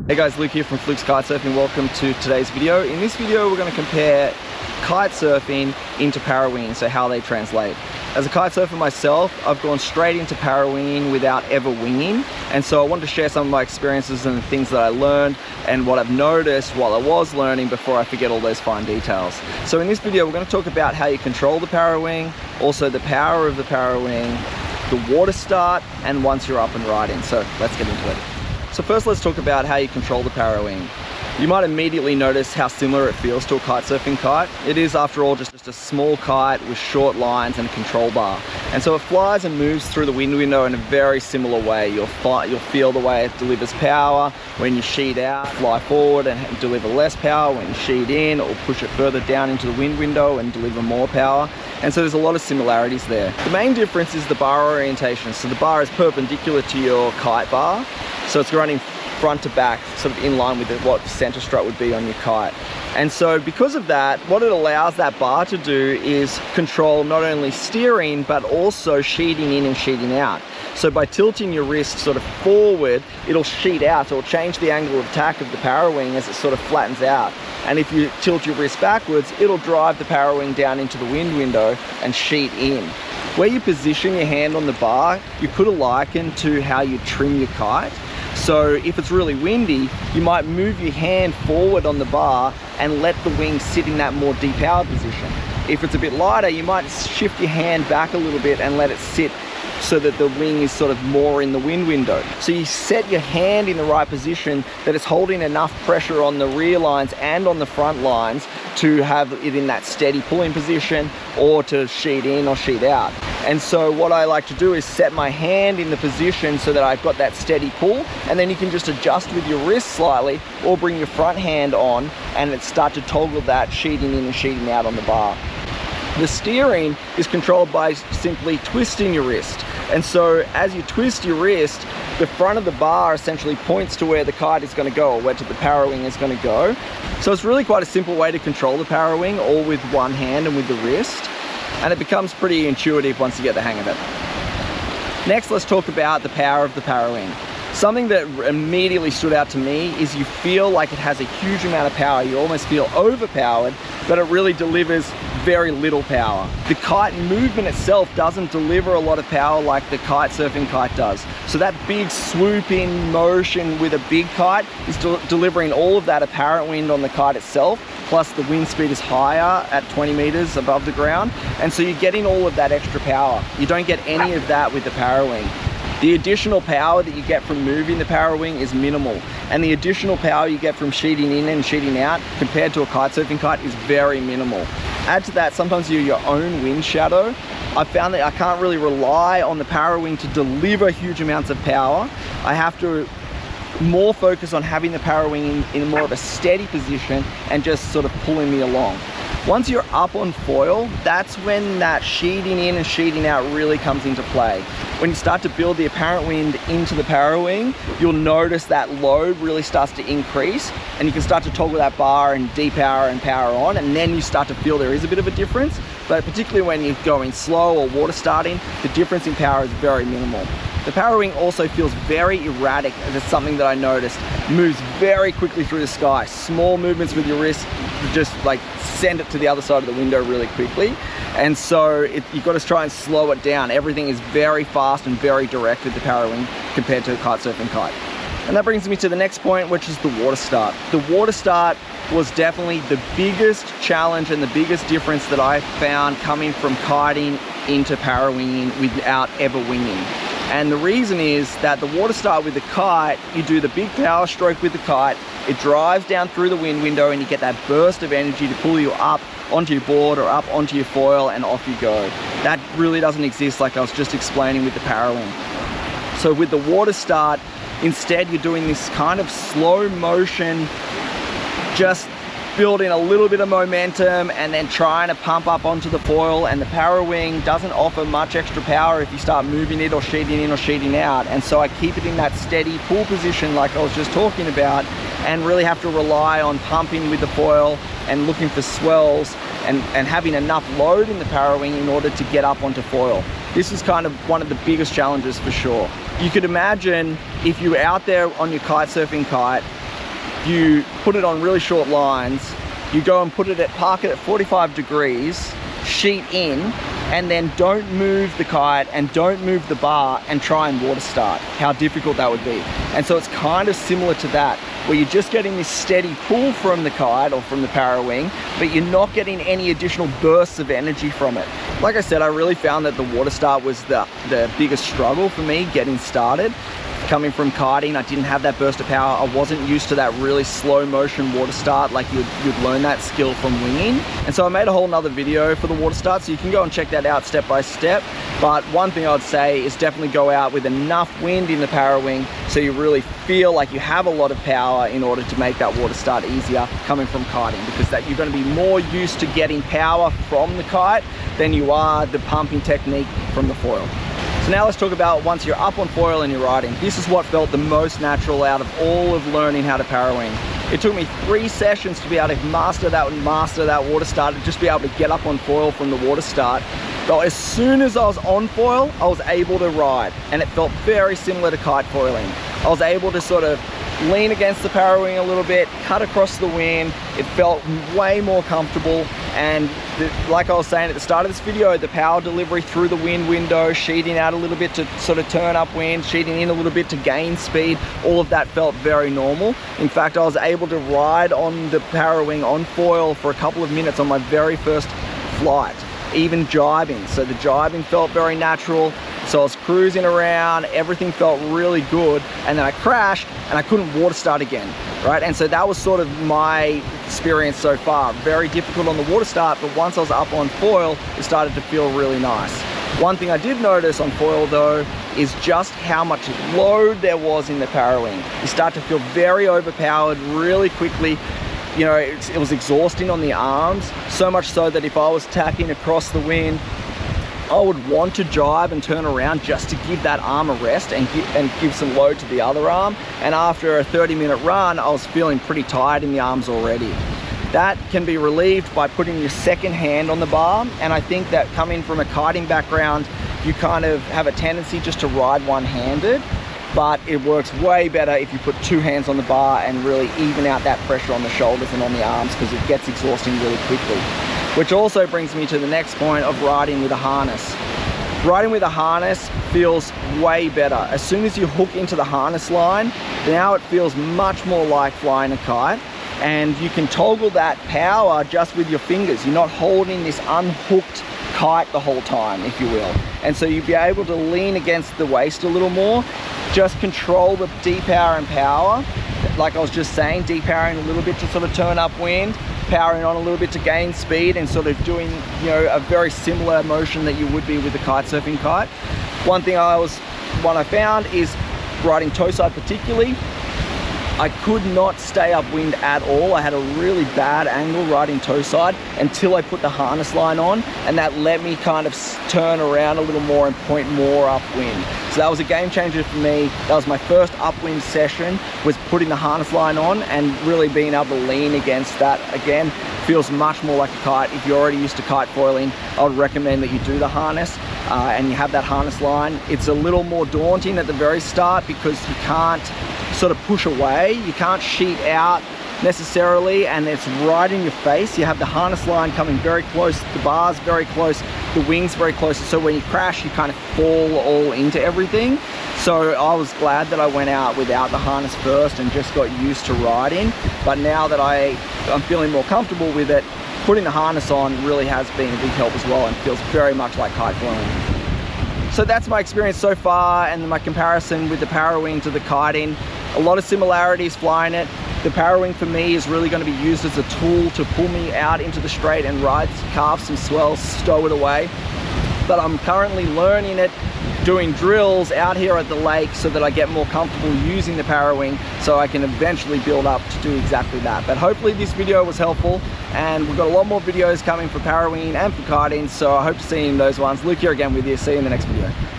Hey guys, Luke here from Flukes Kitesurfing. Welcome to today's video. In this video, we're going to compare kite surfing into parawinging, so how they translate. As a kite surfer myself, I've gone straight into parawinging without ever winging, and so I wanted to share some of my experiences and the things that I learned and what I've noticed while I was learning before I forget all those fine details. So in this video, we're going to talk about how you control the parawing, also the power of the parawing, the water start, and once you're up and riding. So let's get into it. So first, let's talk about how you control the parawing. You might immediately notice how similar it feels to a kitesurfing kite. It is, after all, just a small kite with short lines and a control bar. And so it flies and moves through the wind window in a very similar way. You'll feel the way it delivers power when you sheet out, fly forward and deliver less power when you sheet in, or push it further down into the wind window and deliver more power. And so there's a lot of similarities there. The main difference is the bar orientation. So the bar is perpendicular to your kite bar. So it's running front to back, sort of in line with what the center strut would be on your kite. And so because of that, what it allows that bar to do is control not only steering, but also sheeting in and sheeting out. So by tilting your wrist sort of forward, it'll sheet out, so it'll change the angle of attack of the parawing as it sort of flattens out. And if you tilt your wrist backwards, it'll drive the parawing down into the wind window and sheet in. Where you position your hand on the bar, you could liken to how you trim your kite. So if it's really windy, you might move your hand forward on the bar and let the wing sit in that more depowered position. If it's a bit lighter, you might shift your hand back a little bit and let it sit so that the wing is sort of more in the wind window. So you set your hand in the right position that it's holding enough pressure on the rear lines and on the front lines to have it in that steady pulling position, or to sheet in or sheet out. And so what I like to do is set my hand in the position so that I've got that steady pull, and then you can just adjust with your wrist slightly or bring your front hand on and it start to toggle that sheeting in and sheeting out on the bar. The steering is controlled by simply twisting your wrist. And so as you twist your wrist, the front of the bar essentially points to where the kite is going to go, or where the parawing is going to go. So it's really quite a simple way to control the parawing, all with one hand and with the wrist. And it becomes pretty intuitive once you get the hang of it. Next, let's talk about the power of the parawing. Something that immediately stood out to me is you feel like it has a huge amount of power. You almost feel overpowered, but it really delivers very little power. The kite movement itself doesn't deliver a lot of power like the kitesurfing kite does. So that big swoop-in motion with a big kite is delivering all of that apparent wind on the kite itself, plus the wind speed is higher at 20 meters above the ground, and so you're getting all of that extra power. You don't get any of that with the parawing. The additional power that you get from moving the parawing is minimal, and the additional power you get from sheeting in and sheeting out compared to a kitesurfing kite is very minimal. Add to that, sometimes you're your own wind shadow. I found that I can't really rely on the parawing to deliver huge amounts of power. I have to more focus on having the parawing in more of a steady position and just sort of pulling me along. Once you're up on foil, that's when that sheeting in and sheeting out really comes into play. When you start to build the apparent wind into the parawing, you'll notice that load really starts to increase, and you can start to toggle that bar and depower and power on, and then you start to feel there is a bit of a difference. But particularly when you're going slow or water starting, the difference in power is very minimal. The parawing also feels very erratic, as it's something that I noticed. Moves very quickly through the sky. Small movements with your wrist just like send it to the other side of the window really quickly. And so you've got to try and slow it down. Everything is very fast and very direct with the parawing compared to a kitesurfing kite. And that brings me to the next point, which is the water start. The water start was definitely the biggest challenge and the biggest difference that I found coming from kiting into parawinging without ever winging. And the reason is that the water start with the kite, you do the big power stroke with the kite, it drives down through the wind window and you get that burst of energy to pull you up onto your board or up onto your foil, and off you go. That really doesn't exist, like I was just explaining with the parawing. So with the water start, instead you're doing this kind of slow motion, just building a little bit of momentum and then trying to pump up onto the foil, and the parawing doesn't offer much extra power if you start moving it or sheeting in or sheeting out. And so I keep it in that steady pull position like I was just talking about, and really have to rely on pumping with the foil and looking for swells and having enough load in the parawing in order to get up onto foil. This is kind of one of the biggest challenges for sure. You could imagine if you were out there on your kitesurfing kite you put it on really short lines, you go and park it at 45 degrees, sheet in, and then don't move the kite and don't move the bar and try and water start. How difficult that would be. And so it's kind of similar to that, where you're just getting this steady pull from the kite or from the Parawing, but you're not getting any additional bursts of energy from it. Like I said, I really found that the water start was the biggest struggle for me getting started. Coming from kiting, I didn't have that burst of power. I wasn't used to that really slow motion water start like you'd learn that skill from winging. And so I made a whole nother video for the water start, so you can go and check that out step by step. But one thing I'd say is definitely go out with enough wind in the Parawing so you really feel like you have a lot of power in order to make that water start easier coming from kiting, because that you're going to be more used to getting power from the kite than you are the pumping technique from the foil. So now let's talk about once you're up on foil and you're riding. This is what felt the most natural out of all of learning how to Parawing. It took me 3 sessions to be able to master that water start and just be able to get up on foil from the water start. But as soon as I was on foil, I was able to ride, and it felt very similar to kite foiling. I was able to sort of lean against the Parawing a little bit, cut across the wind. It felt way more comfortable, and like I was saying at the start of this video, the power delivery through the wind window, sheeting out a little bit to sort of turn up wind, sheeting in a little bit to gain speed, all of that felt very normal. In fact, I was able to ride on the Parawing on foil for a couple of minutes on my very first flight, even jibing. So the jibing felt very natural. So I was cruising around, everything felt really good, and then I crashed and I couldn't water start again, right? And so that was sort of my experience so far. Very difficult on the water start, but once I was up on foil, it started to feel really nice. One thing I did notice on foil though is just how much load there was in the Parawing. You start to feel very overpowered really quickly. You know, it was exhausting on the arms, so much so that if I was tacking across the wind, I would want to jibe and turn around just to give that arm a rest and give some load to the other arm. And after a 30-minute run, I was feeling pretty tired in the arms already. That can be relieved by putting your second hand on the bar. And I think that coming from a kiting background, you kind of have a tendency just to ride one-handed. But it works way better if you put 2 hands on the bar and really even out that pressure on the shoulders and on the arms, because it gets exhausting really quickly. Which also brings me to the next point of riding with a harness. Riding with a harness feels way better. As soon as you hook into the harness line, now it feels much more like flying a kite, and you can toggle that power just with your fingers. You're not holding this unhooked kite the whole time, if you will. And so you'll be able to lean against the waist a little more, just control the depower and power. Like I was just saying, depowering a little bit to sort of turn up wind, powering on a little bit to gain speed, and sort of doing, you know, a very similar motion that you would be with a kite surfing kite. One thing I found is riding toe side particularly, I could not stay upwind at all. I had a really bad angle riding toe side until I put the harness line on, and that let me kind of turn around a little more and point more upwind. So that was a game changer for me. That was my first upwind session, was putting the harness line on and really being able to lean against that. Again, feels much more like a kite. If you're already used to kite foiling, I would recommend that you do the harness and you have that harness line. It's a little more daunting at the very start because you can't sort of push away, you can't sheet out necessarily, and it's right in your face. You have the harness line coming very close, the bar's very close, the wing's very close, so when you crash you kind of fall all into everything. So I was glad that I went out without the harness first and just got used to riding, but now that I'm feeling more comfortable with it, putting the harness on really has been a big help as well, and feels very much like kite flying. So that's my experience so far, and my comparison with the Parawing to the kiting. A lot of similarities flying it. The Parawing for me is really going to be used as a tool to pull me out into the straight and ride, carve some swells, stow it away. But I'm currently learning it, doing drills out here at the lake so that I get more comfortable using the Parawing, so I can eventually build up to do exactly that. But hopefully this video was helpful, and we've got a lot more videos coming for Parawing and for kiting, so I hope to see you in those ones. Luke here again with you. See you in the next video.